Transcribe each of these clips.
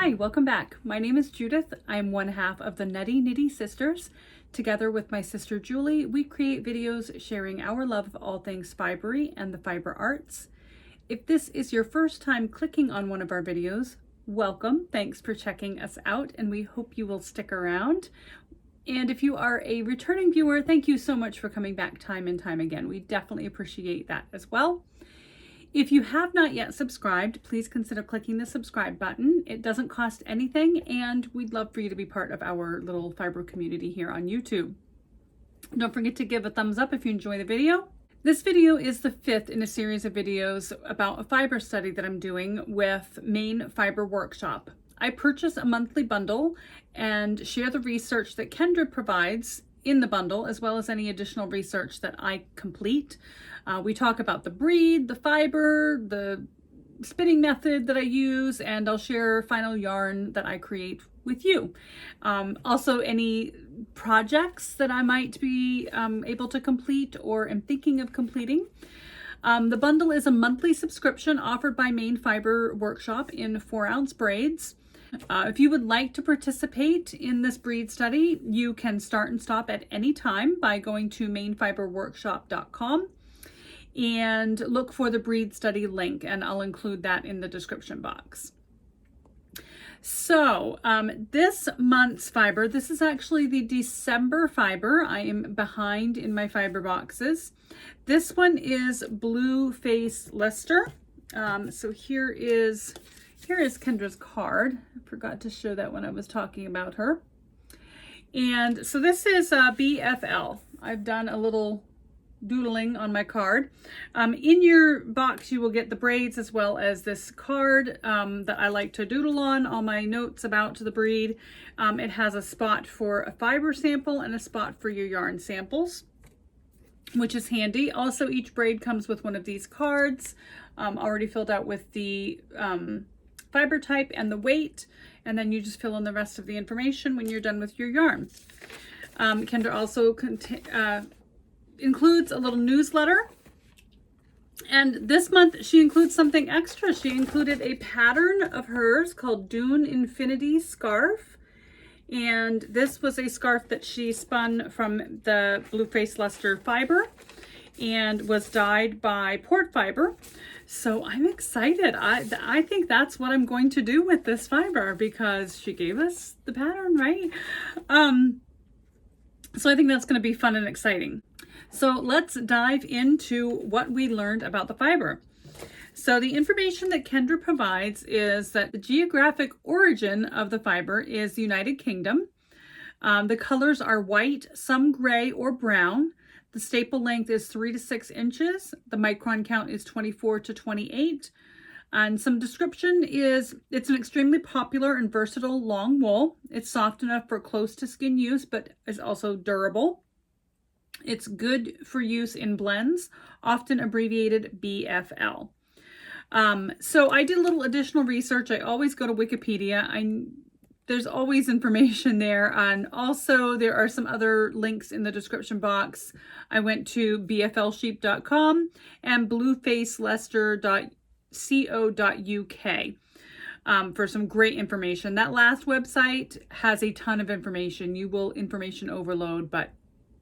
Hi, welcome back. My name is Judith. I'm one half of the Nutty Nitty Sisters. Together with my sister Julie, we create videos sharing our love of all things fibery and the fiber arts. If this is your first time clicking on one of our videos, welcome. Thanks for checking us out, and we hope you will stick around. And if you are a returning viewer, thank you so much for coming back time and time again. We definitely appreciate that as well. If you have not yet subscribed, please consider clicking the subscribe button. It doesn't cost anything, and we'd love for you to be part of our little fiber community here on YouTube. Don't forget to give a thumbs up if you enjoy the video. This video is the fifth in a series of videos about a fiber study that I'm doing with Maine Fiber Workshop. I purchase a monthly bundle and share the research that Kendra provides in the bundle, as well as any additional research that I complete. We talk about the breed, the fiber, the spinning method that I use, and I'll share final yarn that I create with you. Also, any projects that I might be able to complete or am thinking of completing. The bundle is a monthly subscription offered by Maine Fiber Workshop in 4-ounce braids. If you would like to participate in this breed study, you can start and stop at any time by going to mainefiberworkshop.com and look for the breed study link, and I'll include that in the description box. So this month's fiber, this is actually the December fiber. I am behind in my fiber boxes. This one is Bluefaced Leicester. So here is Kendra's card. I forgot to show that when I was talking about her. And so this is BFL. I've done a little doodling on my card. In your box, you will get the braids as well as this card that I like to doodle on, all my notes about the breed. It has a spot for a fiber sample and a spot for your yarn samples, which is handy. Also, each braid comes with one of these cards already filled out with the fiber type and the weight, and then you just fill in the rest of the information when you're done with your yarn. Kendra also includes a little newsletter, and this month she includes something extra. She included a pattern of hers called Dune Infinity Scarf, and this was a scarf that she spun from the Bluefaced Leicester fiber and was dyed by Port Fiber. So I'm excited. I think that's what I'm going to do with this fiber, because she gave us the pattern, right? So I think that's going to be fun and exciting. So let's dive into what we learned about the fiber. So the information that Kendra provides is that the geographic origin of the fiber is the United Kingdom. The colors are white, some gray or brown. The staple length is 3 to 6 inches. The micron count is 24 to 28. And some description is it's an extremely popular and versatile long wool. It's soft enough for close to skin use, but is also durable. It's good for use in blends, often abbreviated BFL. So I did a little additional research. I always go to Wikipedia. There's always information there, and also there are some other links in the description box. I went to bflsheep.com and bluefacedleicester.co.uk for some great information. That last website has a ton of information. You will information overload, but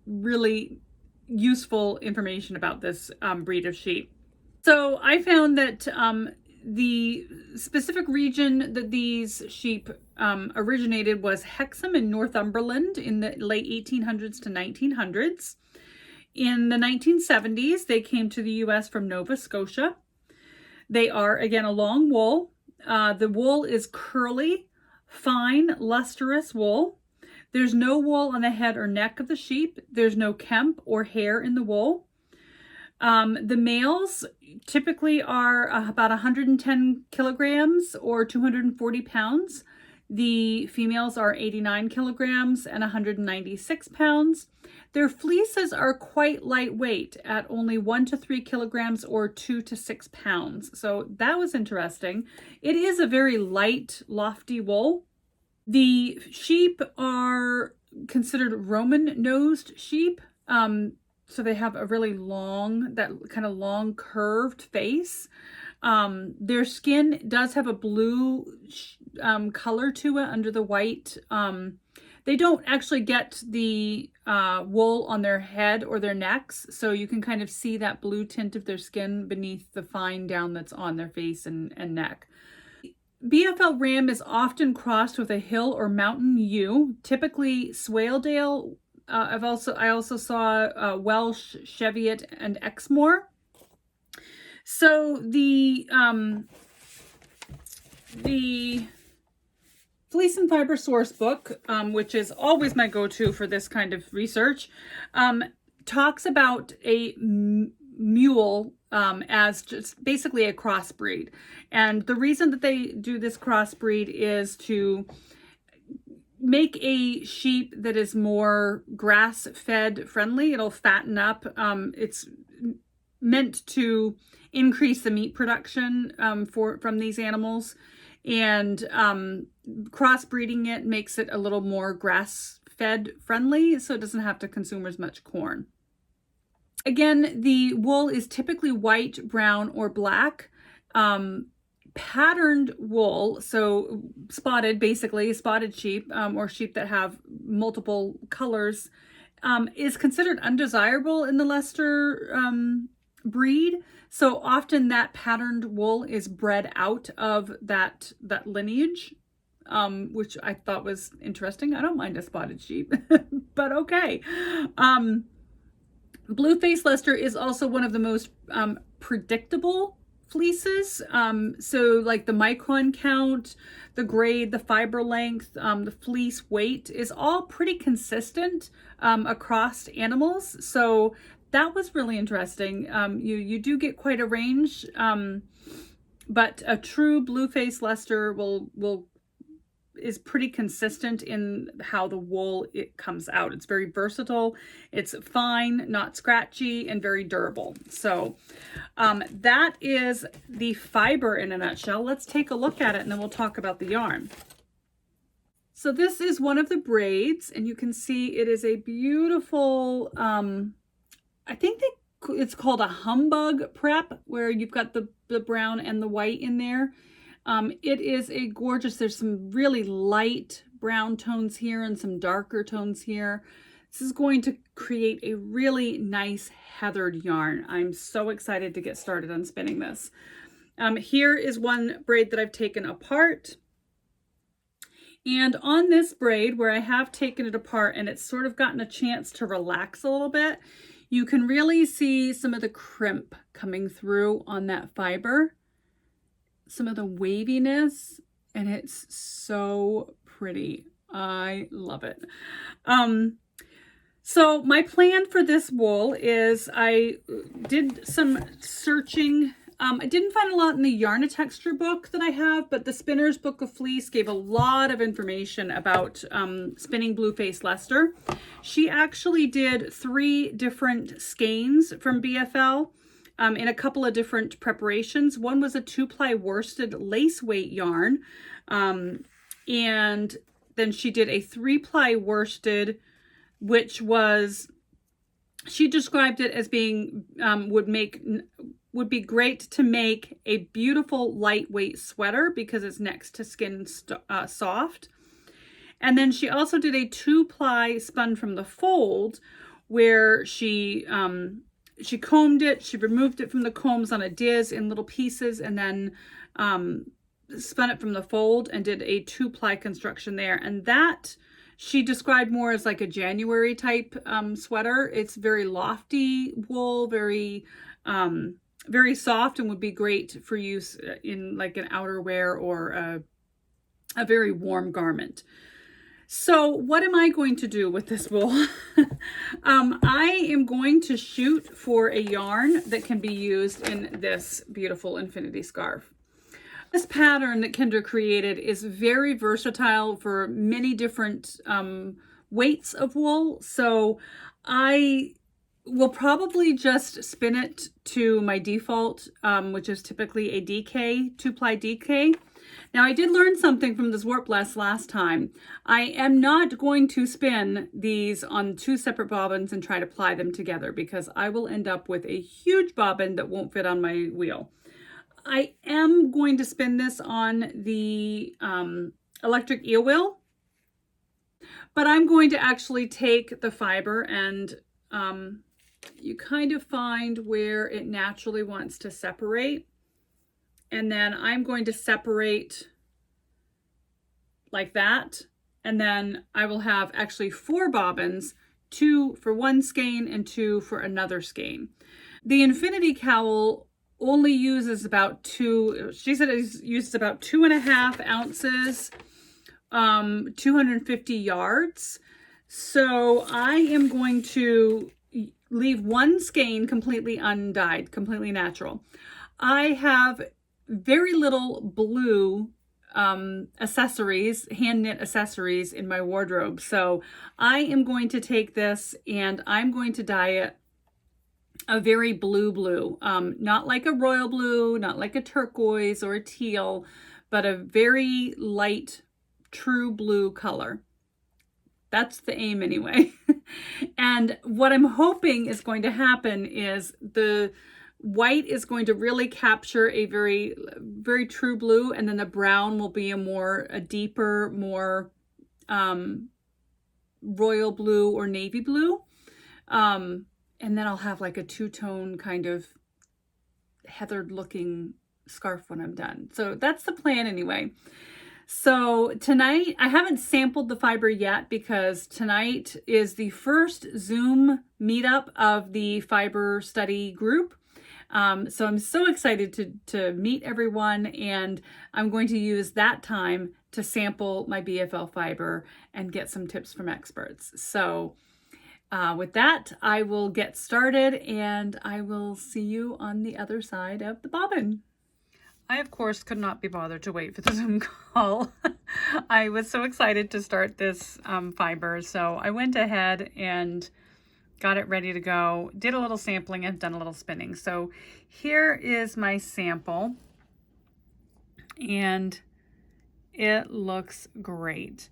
really useful information about this breed of sheep. So I found that the specific region that these sheep originated was Hexham in Northumberland in the late 1800s to 1900s. In the 1970s, they came to the US from Nova Scotia. They are, again, a long wool. The wool is curly, fine, lustrous wool. There's no wool on the head or neck of the sheep. There's no kemp or hair in the wool. The males typically are about 110 kilograms or 240 pounds. The females are 89 kilograms and 196 pounds. Their fleeces are quite lightweight at only 1 to 3 kilograms or 2 to 6 pounds. So that was interesting. It is a very light, lofty wool. The sheep are considered Roman-nosed sheep. So they have a really long, that kind of long curved face. Their skin does have a blue color to it under the white. They don't actually get the wool on their head or their necks, so you can kind of see that blue tint of their skin beneath the fine down that's on their face and neck. BFL Ram is often crossed with a hill or mountain ewe, typically Swaledale. I also saw Welsh, Cheviot, and Exmoor. So the Fleece and Fiber Source Book, which is always my go-to for this kind of research, talks about a mule as just basically a crossbreed. And the reason that they do this crossbreed is to make a sheep that is more grass-fed friendly. It'll fatten up. It's meant to increase the meat production from these animals. And crossbreeding it makes it a little more grass-fed friendly, so it doesn't have to consume as much corn. Again, the wool is typically white, brown, or black. Patterned wool, so spotted, basically spotted sheep or sheep that have multiple colors, is considered undesirable in the Leicester breed. So often that patterned wool is bred out of that lineage, which I thought was interesting. I don't mind a spotted sheep, but okay. Bluefaced Leicester is also one of the most predictable fleeces. So like the micron count, the grade, the fiber length, the fleece weight is all pretty consistent across animals. So that was really interesting. You do get quite a range, but a true Bluefaced Leicester is pretty consistent in how the wool it comes out. It's very versatile. It's fine, not scratchy, and very durable. So that is the fiber in a nutshell. Let's take a look at it and then we'll talk about the yarn. So this is one of the braids, and you can see it is a beautiful, I think it's called a humbug prep, where you've got the brown and the white in there. It is a gorgeous, there's some really light brown tones here and some darker tones here. This is going to create a really nice heathered yarn. I'm so excited to get started on spinning this. Here is one braid that I've taken apart. And on this braid, where I have taken it apart and it's sort of gotten a chance to relax a little bit, you can really see some of the crimp coming through on that fiber. Some of the waviness, and it's so pretty. I love it. So my plan for this wool is I did some searching. I didn't find a lot in the Yarn a Texture book that I have, but the Spinner's Book of Fleece gave a lot of information about spinning Bluefaced Leicester. She actually did 3 different skeins from BFL. In a couple of different preparations. One was a 2-ply worsted lace weight yarn. And then she did a 3-ply worsted, which was, she described it as being, would be great to make a beautiful lightweight sweater because it's next to skin soft. And then she also did a 2-ply spun from the fold, where she combed it, she removed it from the combs on a diz in little pieces, and then spun it from the fold and did a 2-ply construction there. And that she described more as like a January type sweater. It's very lofty wool, very soft, and would be great for use in like an outerwear or a very warm garment. So what am I going to do with this wool? I am going to shoot for a yarn that can be used in this beautiful infinity scarf. This pattern that Kendra created is very versatile for many different weights of wool. So I will probably just spin it to my default, which is typically a DK, 2-ply DK. Now, I did learn something from this Warp Blast last time. I am not going to spin these on 2 separate bobbins and try to ply them together, because I will end up with a huge bobbin that won't fit on my wheel. I am going to spin this on the electric eel wheel, but I'm going to actually take the fiber and you kind of find where it naturally wants to separate. And then I'm going to separate like that. And then I will have actually 4 bobbins, 2 for one skein and 2 for another skein. The infinity cowl only uses about 2, she said it uses about 2.5 ounces, 250 yards. So I am going to leave one skein completely undyed, completely natural. I have very little blue accessories, hand knit accessories in my wardrobe. So I am going to take this and I'm going to dye it a very blue, not like a royal blue, not like a turquoise or a teal, but a very light, true blue color. That's the aim anyway. And what I'm hoping is going to happen is the white is going to really capture a very, very true blue, and then the brown will be a deeper, more royal blue or navy blue. And then I'll have like a two-tone kind of heathered looking scarf when I'm done. So that's the plan anyway. So tonight, I haven't sampled the fiber yet because tonight is the first Zoom meetup of the fiber study group. So I'm so excited to meet everyone, and I'm going to use that time to sample my BFL fiber and get some tips from experts. So with that, I will get started and I will see you on the other side of the bobbin. I, of course, could not be bothered to wait for the Zoom call. I was so excited to start this fiber, so I went ahead and got it ready to go, did a little sampling and done a little spinning. So here is my sample, and it looks great.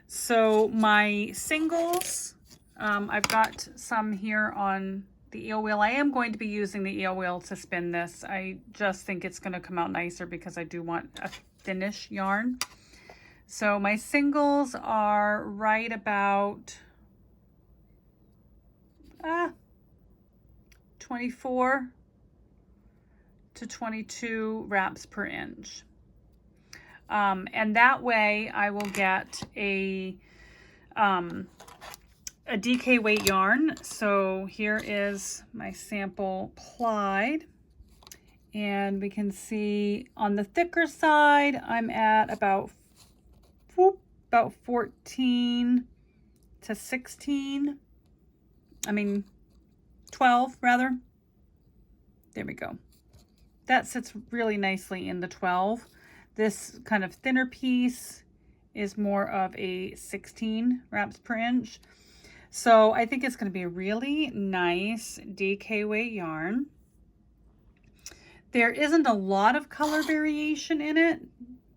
So my singles, I've got some here on the eel wheel. I am going to be using the eel wheel to spin this. I just think it's going to come out nicer because I do want a thinnish yarn. So my singles are right about 24 to 22 wraps per inch. And that way I will get a DK weight yarn. So here is my sample plied, and we can see on the thicker side I'm at about 14 to 16. 12 rather. There we go. That sits really nicely in the 12. This kind of thinner piece is more of a 16 wraps per inch. So I think it's going to be a really nice DK weight yarn. There isn't a lot of color variation in it,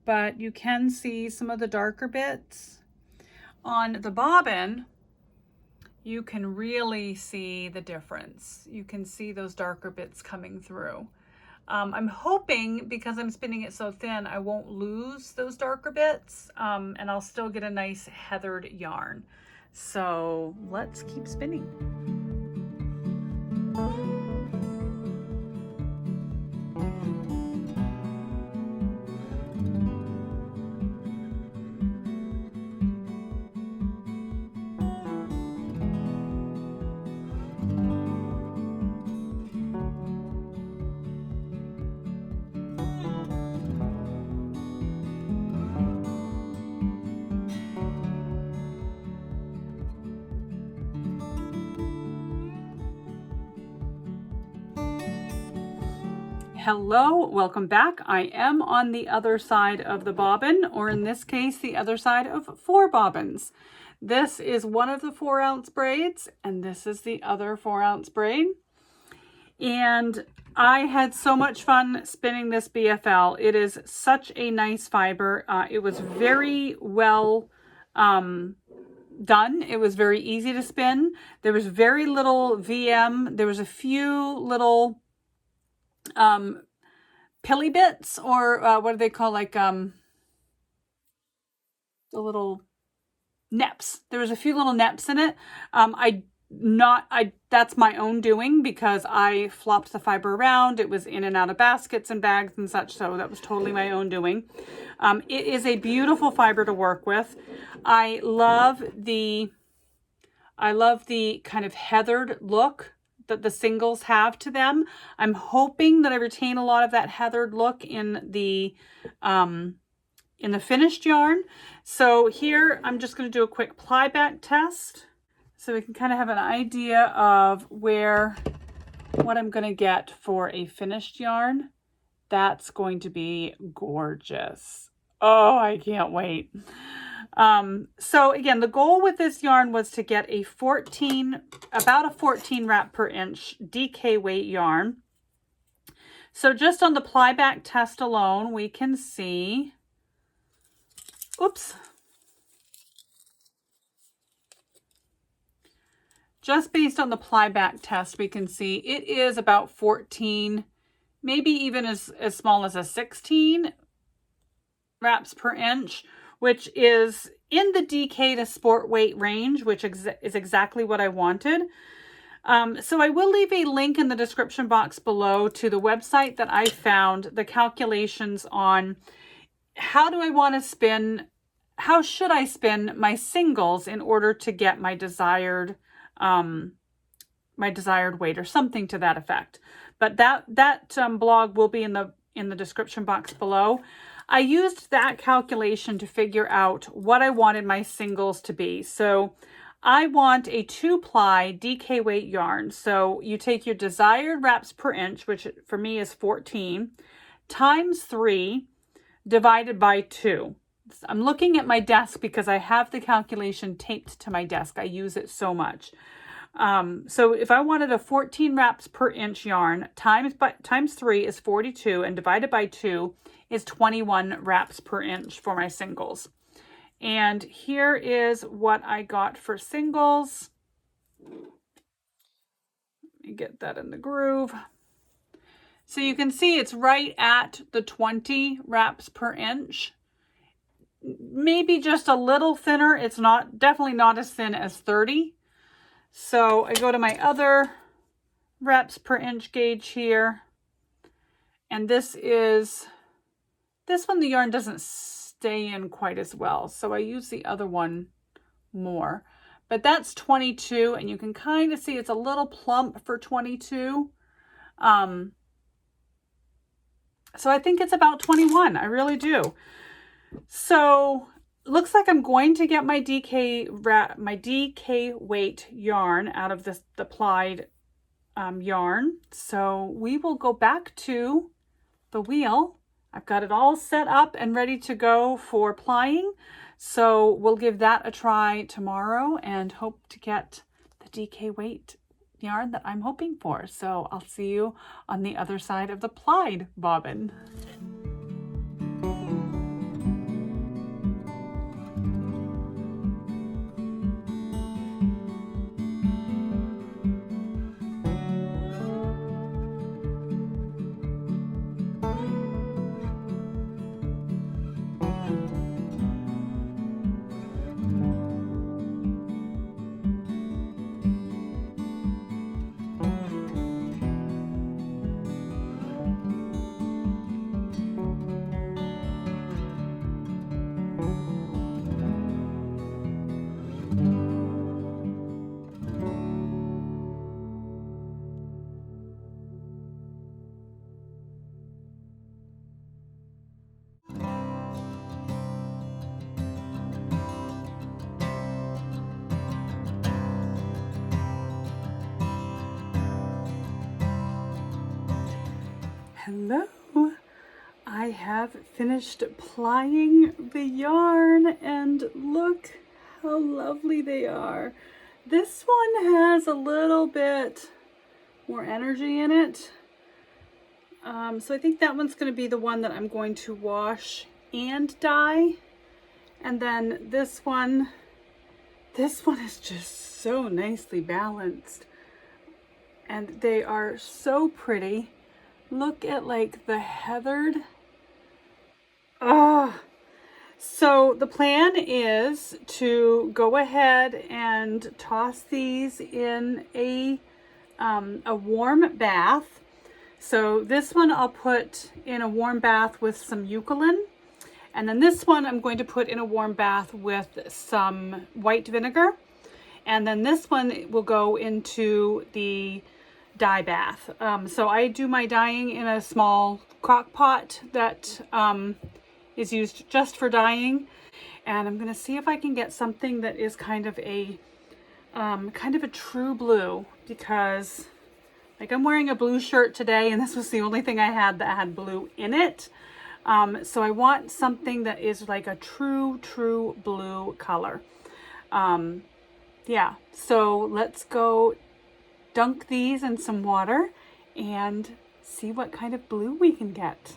but you can see some of the darker bits. On the bobbin, you can really see the difference. You can see those darker bits coming through. I'm hoping, because I'm spinning it so thin, I won't lose those darker bits, and I'll still get a nice heathered yarn. So let's keep spinning. Hello, welcome back. I am on the other side of the bobbin, or in this case, the other side of 4 bobbins. This is one of the 4-ounce braids, and this is the other 4-ounce braid. And I had so much fun spinning this BFL. It is such a nice fiber. It was very well done. It was very easy to spin. There was very little VM. There was a few little pilly bits, or what do they call, like the little neps. There was a few little neps in it. That's my own doing because I flopped the fiber around. It was in and out of baskets and bags and such, so that was totally my own doing. It is a beautiful fiber to work with. I love the kind of heathered look that the singles have to them. I'm hoping that I retain a lot of that heathered look in the finished yarn. So here I'm just going to do a quick ply back test so we can kind of have an idea of what I'm going to get for a finished yarn. That's going to be gorgeous. Oh, I can't wait. So again, the goal with this yarn was to get about a 14 wrap per inch DK weight yarn. So just on the ply back test alone, we can see, oops. Just based on the ply back test, we can see it is about 14, maybe even as small as a 16 wraps per inch, which is in the DK to sport weight range, which is exactly what I wanted. So I will leave a link in the description box below to the website that I found the calculations on how should I spin my singles in order to get my desired weight, or something to that effect. But that blog will be in the description box below. I used that calculation to figure out what I wanted my singles to be. So I want a 2-ply DK weight yarn. So you take your desired wraps per inch, which for me is 14, times 3 divided by 2. I'm looking at my desk because I have the calculation taped to my desk. I use it so much. So if I wanted a 14 wraps per inch yarn, times 3 is 42, and divided by 2 is 21 wraps per inch for my singles. And here is what I got for singles. Let me get that in the groove. So you can see it's right at the 20 wraps per inch. Maybe just a little thinner. It's definitely not as thin as 30. So I go to my other wraps per inch gauge here. And this one, the yarn doesn't stay in quite as well. So I use the other one more. But that's 22, and you can kind of see it's a little plump for 22. So I think it's about 21. I really do. So looks like I'm going to get my DK weight yarn out of the plied yarn. So we will go back to the wheel. I've got it all set up and ready to go for plying. So we'll give that a try tomorrow and hope to get the DK weight yarn that I'm hoping for. So I'll see you on the other side of the plied bobbin. Hello, I have finished plying the yarn and look how lovely they are. This one has a little bit more energy in it. So I think that one's going to be the one that I'm going to wash and dye. And then this one is just so nicely balanced. And they are so pretty. Look at like the heathered. Oh, so the plan is to go ahead and toss these in a warm bath. So this one I'll put in a warm bath with some eucalyptus. And then this one I'm going to put in a warm bath with some white vinegar. And then this one will go into the dye bath. So I do my dyeing in a small crock pot that is used just for dyeing. And I'm gonna see if I can get something that is kind of a true blue, because like I'm wearing a blue shirt today and this was the only thing I had that had blue in it. So I want something that is like a true blue color. Yeah, so let's go dunk these in some water and see what kind of blue we can get.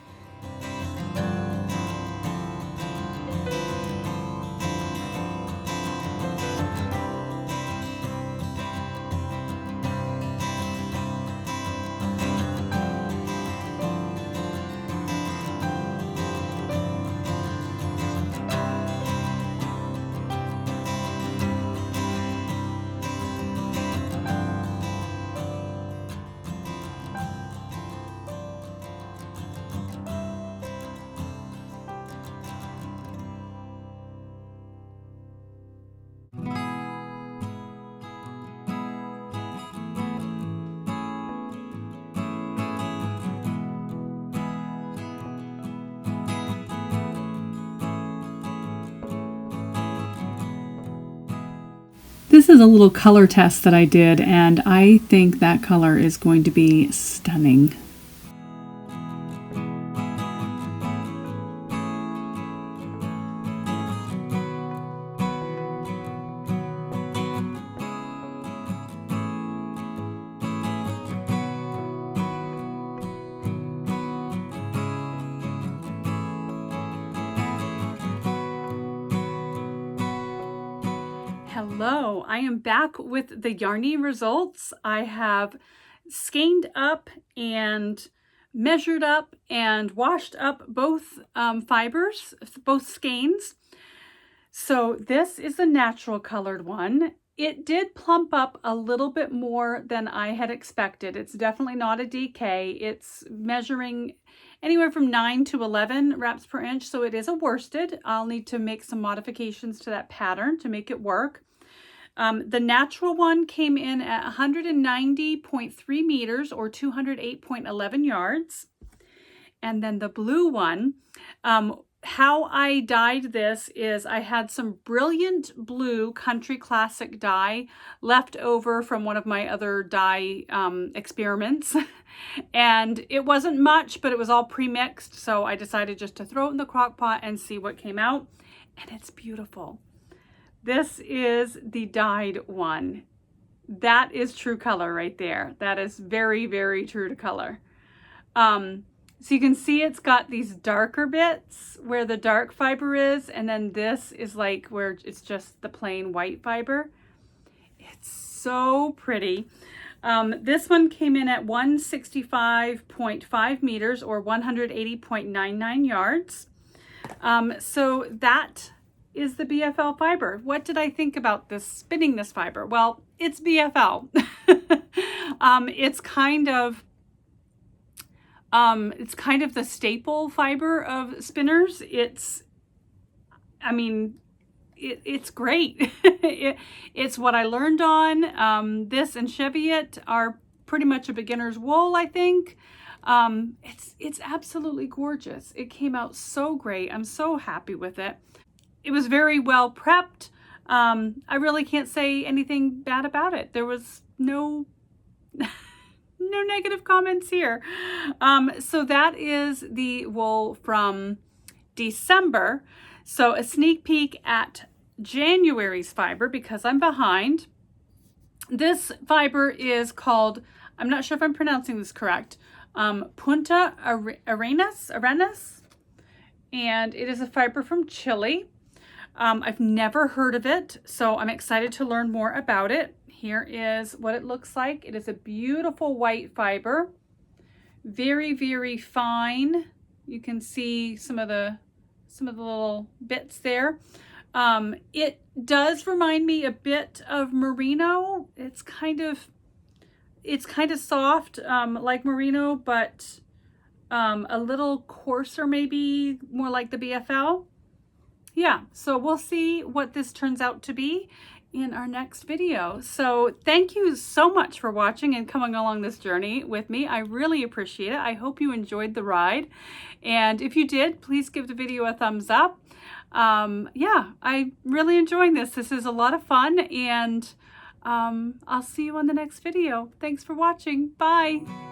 This is a little color test that I did, and I think that color is going to be stunning. Hello, I am back with the yarny results. I have skeined up and measured up and washed up both fibers, both skeins. So this is a natural colored one. It did plump up a little bit more than I had expected. It's definitely not a DK. It's measuring anywhere from 9 to 11 wraps per inch, so it is a worsted. I'll need to make some modifications to that pattern to make it work. The natural one came in at 190.3 meters or 208.11 yards. And then the blue one, how I dyed this is I had some brilliant blue country classic dye left over from one of my other dye experiments. And it wasn't much, but it was all pre-mixed. So I decided just to throw it in the crock pot and see what came out. And it's beautiful. This is the dyed one. That is true color right there. That is very, very true to color. So you can see it's got these darker bits where the dark fiber is, and then this is like where it's just the plain white fiber. It's so pretty. This one came in at 165.5 meters or 180.99 yards. So that is the BFL fiber. What did I think about this, spinning this fiber? Well, it's BFL. It's kind of the staple fiber of spinners. It's great. It's what I learned on. This and Cheviot are pretty much a beginner's wool, I think. It's absolutely gorgeous. It came out so great. I'm so happy with it. It was very well prepped. I really can't say anything bad about it. There was no negative comments here. So that is the wool from December. So a sneak peek at January's fiber, because I'm behind. This fiber is called, I'm not sure if I'm pronouncing this correct, Punta Arenas, and it is a fiber from Chile. I've never heard of it, so I'm excited to learn more about it. Here is what it looks like. It is a beautiful white fiber, very, very fine. You can see some of the little bits there. It does remind me a bit of merino. It's kind of soft, like merino, but a little coarser, maybe more like the BFL. Yeah, so we'll see what this turns out to be in our next video. So thank you so much for watching and coming along this journey with me. I really appreciate it. I hope you enjoyed the ride. And if you did, please give the video a thumbs up. Yeah, I'm really enjoying this. This is a lot of fun, and I'll see you on the next video. Thanks for watching. Bye.